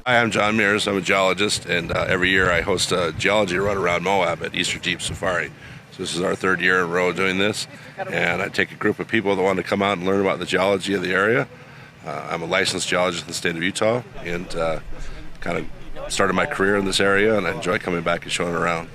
Hi, I'm John Mears. I'm a geologist, and every year I host a Geology Run around Moab at Easter Jeep Safari. So this is our third year in a row doing this, and I take a group of people that want to come out and learn about the geology of the area. I'm a licensed geologist in the state of Utah, and kind of started my career in this area, and I enjoy coming back and showing around.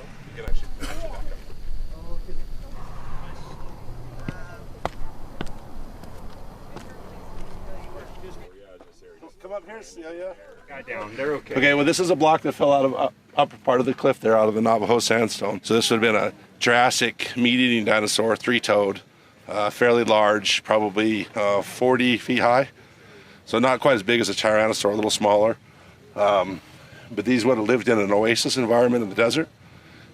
Come up here, Celia. Guy down. They're okay. Okay, well, this is a block that fell out of upper part of the cliff there, out of the Navajo sandstone. So this would have been a Jurassic meat-eating dinosaur, three-toed, fairly large, probably 40 feet high. So not quite as big as a Tyrannosaur, a little smaller. But these would have lived in an oasis environment in the desert,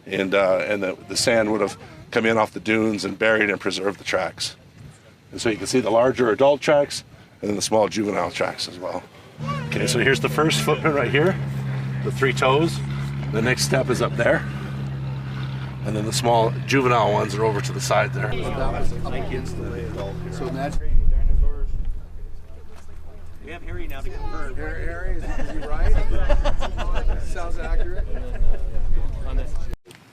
and the sand would have come in off the dunes and buried and preserved the tracks. And so you can see the larger adult tracks and then the small juvenile tracks as well. Okay, so here's the first footprint right here, the three toes. The next step is up there. And then the small juvenile ones are over to the side there. So that's... We have Harry now to confirm. Harry, is he right? Sounds accurate.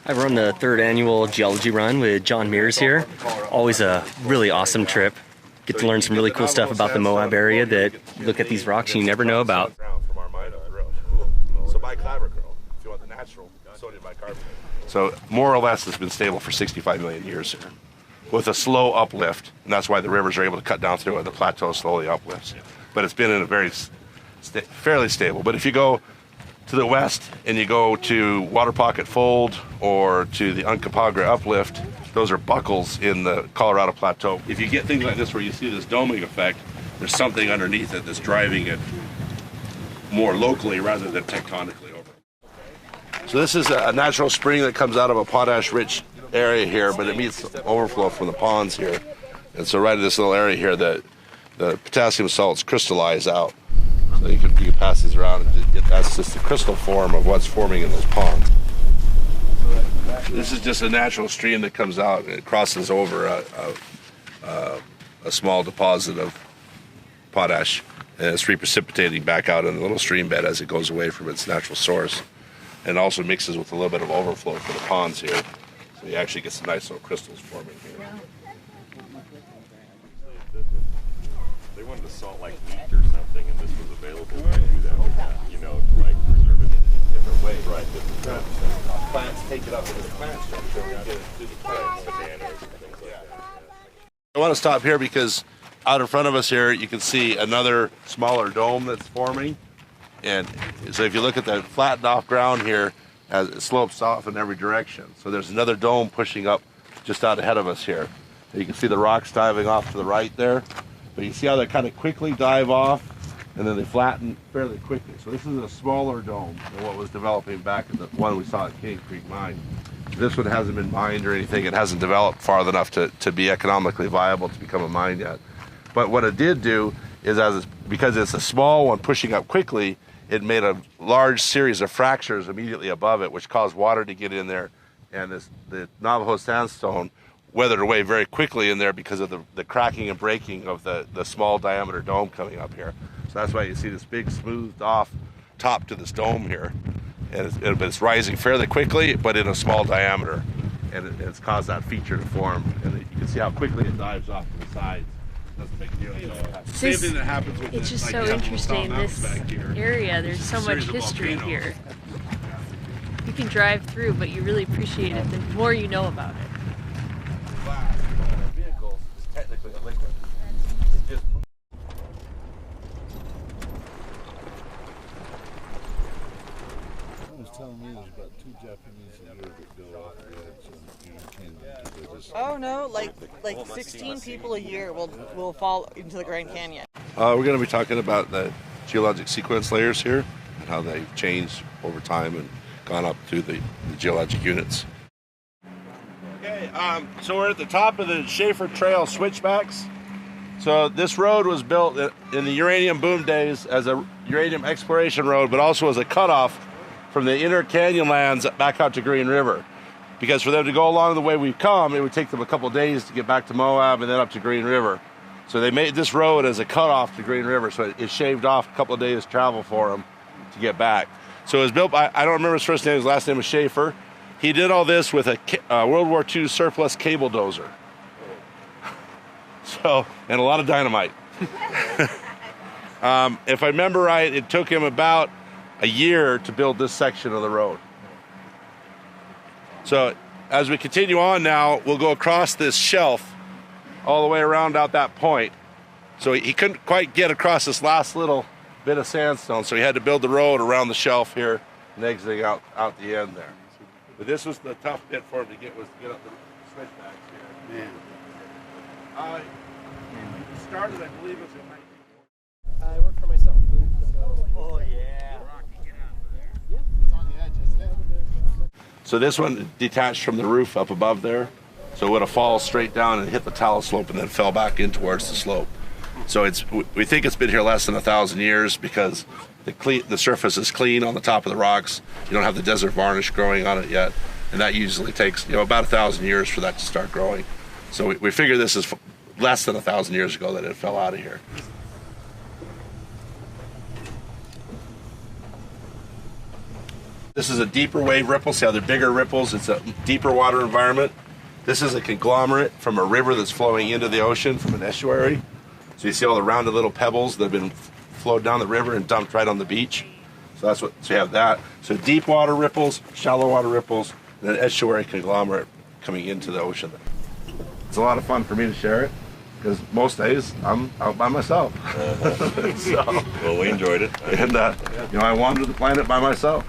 I run the third annual Geology Run with John Mears here. Always a really awesome trip. Get to learn some really cool stuff about the Moab area that look at these rocks you never know about. So bicarbonate, if you want the natural sodium bicarbonate. So more or less it's been stable for 65 million years here, with a slow uplift, and that's why the rivers are able to cut down through it. The plateau slowly uplifts, but it's been in a very fairly stable. But if you go to the west and you go to Water Pocket Fold or to the Uncompahgre uplift, those are buckles in the Colorado Plateau. If you get things like this where you see this doming effect, there's something underneath it that's driving it more locally rather than tectonically over. So this is a natural spring that comes out of a potash-rich area here, but it meets overflow from the ponds here. And so right in this little area here, the potassium salts crystallize out. So you can pass these around, and that's just the crystal form of what's forming in those ponds. This is just a natural stream that comes out and it crosses over a small deposit of potash, and it's reprecipitating back out in a little stream bed as it goes away from its natural source, and also mixes with a little bit of overflow from the ponds here, so you actually get some nice little crystals forming here. They wanted to salt like wheat or something, and this was available to do that with that, you know, to like preserve it in different ways. Right, different Plants take it up into the plant structure and get it through the plants. bananas and things like that. I want to stop here because out in front of us here you can see another smaller dome that's forming, and so if you look at the flattened off ground here, as it slopes off in every direction, so there's another dome pushing up just out ahead of us here. And you can see the rocks diving off to the right there, but you see how they kind of quickly dive off and then they flatten fairly quickly. So this is a smaller dome than what was developing back in the one we saw at Cave Creek Mine. This one hasn't been mined or anything. It hasn't developed far enough to be economically viable to become a mine yet. But what it did do is, because it's a small one pushing up quickly, it made a large series of fractures immediately above it, which caused water to get in there. And the Navajo sandstone weathered away very quickly in there because of the cracking and breaking of the small diameter dome coming up here. So that's why you see this big smoothed off top to this dome here. And it's rising fairly quickly, but in a small diameter. And it's caused that feature to form. And you can see how quickly it dives off to the sides. That's a big deal. Same thing that happens with it's just so interesting, this area. There's so much history here. You can drive through, but you really appreciate it the more you know about it. Vehicle is technically a liquid. Telling me there's about 2 Japanese a year that go off the edge and Oh no, like 16 people a year will fall into the Grand Canyon. We're going to be talking about the geologic sequence layers here and how they've changed over time and gone up through the geologic units. Okay, so we're at the top of the Schaefer Trail switchbacks. So this road was built in the uranium boom days as a uranium exploration road, but also as a cutoff from the inner canyon lands back out to Green River. Because for them to go along the way we've come, it would take them a couple of days to get back to Moab and then up to Green River. So they made this road as a cutoff to Green River, so it shaved off a couple of days travel for them to get back. So it was built by, I don't remember his first name, his last name was Schaefer. He did all this with a World War II surplus cable dozer. So, and a lot of dynamite. If I remember right, it took him about a year to build this section of the road. So as we continue on now, we'll go across this shelf all the way around out that point. So he couldn't quite get across this last little bit of sandstone, so he had to build the road around the shelf here and exiting out the end there. But this was the tough bit for him to get, was to get up the switchbacks here. Man. Started, I believe, it was in 1940. I work for myself. Oh, yeah. So this one detached from the roof up above there, so it would have fallen straight down and hit the talus slope and then fell back in towards the slope. So we think it's been here less than 1,000 years because the surface is clean on the top of the rocks. You don't have the desert varnish growing on it yet, and that usually takes about 1,000 years for that to start growing. So we figure this is less than 1,000 years ago that it fell out of here. This is a deeper wave ripple. See how they're bigger ripples? It's a deeper water environment. This is a conglomerate from a river that's flowing into the ocean from an estuary. So you see all the rounded little pebbles that have been flowed down the river and dumped right on the beach. So that's what, so you have that. So deep water ripples, shallow water ripples, and an estuary conglomerate coming into the ocean. It's a lot of fun for me to share it because most days I'm out by myself. Well, we enjoyed it. And I wander the planet by myself.